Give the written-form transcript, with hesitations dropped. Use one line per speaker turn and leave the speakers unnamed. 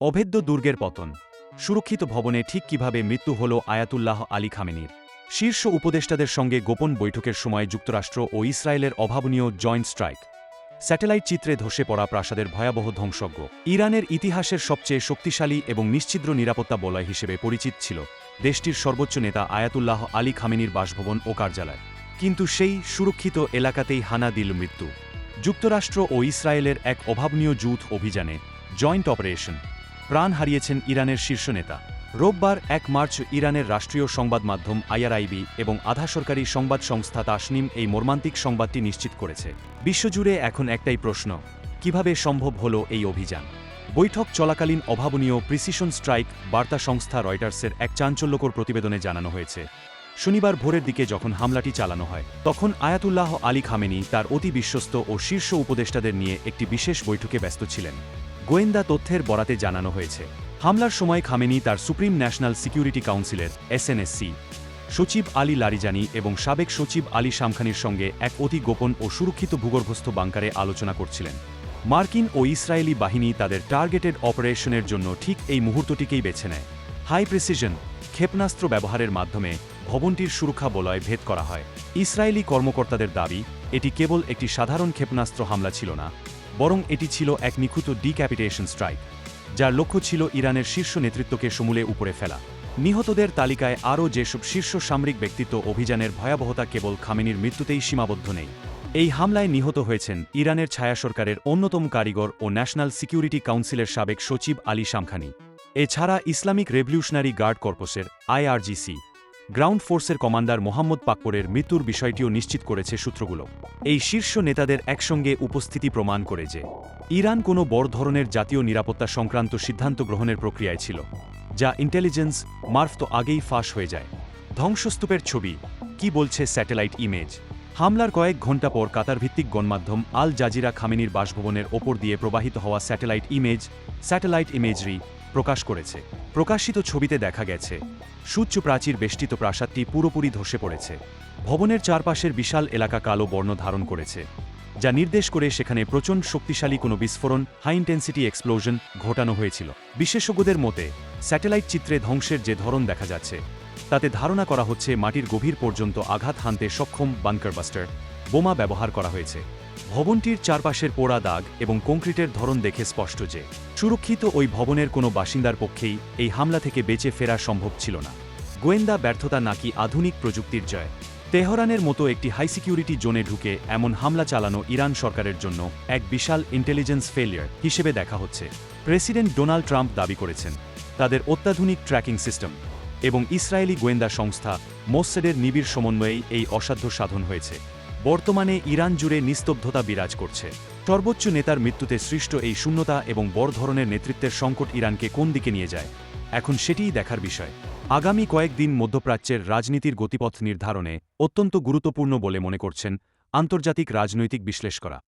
অভেদ্য দুর্গের পতন। সুরক্ষিত ভবনে ঠিক কিভাবে মৃত্যু হল আয়াতুল্লাহ আলী খামেনির। শীর্ষ উপদেষ্টাদের সঙ্গে গোপন বৈঠকের সময় যুক্তরাষ্ট্র ও ইসরায়েলের অভাবনীয় জয়েন্ট স্ট্রাইক। স্যাটেলাইট চিত্রে ধসে পড়া প্রাসাদের ভয়াবহ ধ্বংসজ্ঞ। ইরানের ইতিহাসের সবচেয়ে শক্তিশালী এবং নিশ্ছিদ্র নিরাপত্তা বলয় হিসেবে পরিচিত ছিল দেশটির সর্বোচ্চ নেতা আয়াতুল্লাহ আলী খামেনির বাসভবন ও কার্যালয়। কিন্তু সেই সুরক্ষিত এলাকাতেই হানা দিল মৃত্যু। যুক্তরাষ্ট্র ও ইসরায়েলের এক অভাবনীয় যৌথ অভিযানে জয়েন্ট অপারেশন প্রাণ হারিয়েছেন ইরানের শীর্ষ নেতা। রোববার ১ মার্চ ইরানের রাষ্ট্রীয় সংবাদ মাধ্যম আইআরআইবি এবং আধা সরকারি সংবাদ সংস্থা তাসনিম এই মর্মান্তিক সংবাদটি নিশ্চিত করেছে। বিশ্বজুড়ে এখন একটাই প্রশ্ন, কিভাবে সম্ভব হল এই অভিযান? বৈঠক চলাকালীন অভাবনীয় প্রিসিশন স্ট্রাইক বার্তা সংস্থা রয়টার্সের এক চাঞ্চল্যকর প্রতিবেদনে জানানো হয়েছে। শনিবার ভোরের দিকে যখন হামলাটি চালানো হয়, তখন আয়াতুল্লাহ আলী খামেনি তার অতি বিশ্বস্ত ও শীর্ষ উপদেষ্টাদের নিয়ে একটি বিশেষ বৈঠকে ব্যস্ত ছিলেন। গোয়েন্দা তথ্যের বরাতে জানানো হয়েছে, হামলার সময় খামেনি তার সুপ্রিম ন্যাশনাল সিকিউরিটি কাউন্সিলের এসএনএসসি সচিব আলী লারিজানি এবং সাবেক সচিব আলী শামখানির সঙ্গে এক অতি গোপন ও সুরক্ষিত ভূগর্ভস্থ বাংকারে আলোচনা করছিলেন। মার্কিন ও ইসরায়েলি বাহিনী তাদের টার্গেটেড অপারেশনের জন্য ঠিক এই মুহূর্তটিকেই বেছে নেয়। হাই প্রিসিশন ক্ষেপণাস্ত্র ব্যবহারের মাধ্যমে ভবনটির সুরক্ষা বলয় ভেদ করা হয়। ইসরায়েলি কর্মকর্তাদের দাবি, এটি কেবল একটি সাধারণ ক্ষেপণাস্ত্র হামলা ছিল না, বরং এটি ছিল এক নিখুঁত ডিক্যাপিটেশন স্ট্রাইক, যার লক্ষ্য ছিল ইরানের শীর্ষ নেতৃত্বকে সমূলে উপরে ফেলা। নিহতদের তালিকায় আরও যেসব শীর্ষ সামরিক ব্যক্তিত্ব অভিযানের ভয়াবহতা কেবল খামেনির মৃত্যুতেই সীমাবদ্ধ নেই। এই হামলায় নিহত হয়েছেন ইরানের ছায়া সরকারের অন্যতম কারিগর ও ন্যাশনাল সিকিউরিটি কাউন্সিলের সাবেক সচিব আলী শামখানি। এছাড়া ইসলামিক রেভলিউশনারি গার্ড কর্পসের আইআরজিসি গ্রাউন্ড ফোর্সের কমান্ডার মোহাম্মদ পাকপোরের মৃত্যুর বিষয়টিও নিশ্চিত করেছে সূত্রগুলো। এই শীর্ষ নেতাদের একসঙ্গে উপস্থিতি প্রমাণ করে যে ইরান কোনো বড় ধরনের জাতীয় নিরাপত্তা সংক্রান্ত সিদ্ধান্ত গ্রহণের প্রক্রিয়ায় ছিল, যা ইন্টেলিজেন্স মারফত আগেই ফাঁস হয়ে যায়। ধ্বংসস্তূপের ছবি কি বলছে স্যাটেলাইট ইমেজ? হামলার কয়েক ঘণ্টা পর কাতারভিত্তিক গণমাধ্যম আল জাজিরা খামেনির বাসভবনের ওপর দিয়ে প্রবাহিত হওয়া স্যাটেলাইট ইমেজরি প্রকাশ করেছে। প্রকাশিত ছবিতে দেখা গেছে, সুউচ্চ প্রাচীর বেষ্টিত প্রাসাদটি পুরোপুরি ধসে পড়েছে। ভবনের চারপাশের বিশাল এলাকা কালো বর্ণ ধারণ করেছে, যা নির্দেশ করে সেখানে প্রচণ্ড শক্তিশালী কোনো বিস্ফোরণ হাই ইন্টেন্সিটি এক্সপ্লোশন ঘটানো হয়েছিল। বিশেষজ্ঞদের মতে, স্যাটেলাইট চিত্রে ধ্বংসের যে ধরন দেখা যাচ্ছে, তাতে ধারণা করা হচ্ছে মাটির গভীর পর্যন্ত আঘাত হানতে সক্ষম বাংকারবাস্টার বোমা ব্যবহার করা হয়েছে। ভবনটির চারপাশের পোড়া দাগ এবং কংক্রিটের ধরন দেখে স্পষ্ট যে সুরক্ষিত ওই ভবনের কোনো বাসিন্দার পক্ষেই এই হামলা থেকে বেঁচে ফেরা সম্ভব ছিল না। গোয়েন্দা ব্যর্থতা নাকি আধুনিক প্রযুক্তির জয়? তেহরানের মতো একটি হাই সিকিউরিটি জোনে ঢুকে এমন হামলা চালানো ইরান সরকারের জন্য এক বিশাল ইন্টেলিজেন্স ফেলিয়ার হিসেবে দেখা হচ্ছে। প্রেসিডেন্ট ডোনাল্ড ট্রাম্প দাবি করেছেন, তাদের অত্যাধুনিক ট্র্যাকিং সিস্টেম এবং ইসরায়েলি গোয়েন্দা সংস্থা মোসাদের নিবিড় সমন্বয়েই এই অসাধ্য সাধন হয়েছে। বর্তমানে ইরান জুড়ে নিস্তব্ধতা বিরাজ করছে। সর্বোচ্চ নেতার মৃত্যুতে সৃষ্ট এই শূন্যতা এবং বড় ধরনের নেতৃত্বের সংকট ইরানকে কোন দিকে নিয়ে যায়, এখন সেটিই দেখার বিষয়। আগামী কয়েকদিন মধ্যপ্রাচ্যের রাজনীতির গতিপথ নির্ধারণে অত্যন্ত গুরুত্বপূর্ণ বলে মনে করছেন আন্তর্জাতিক রাজনৈতিক বিশ্লেষকরা।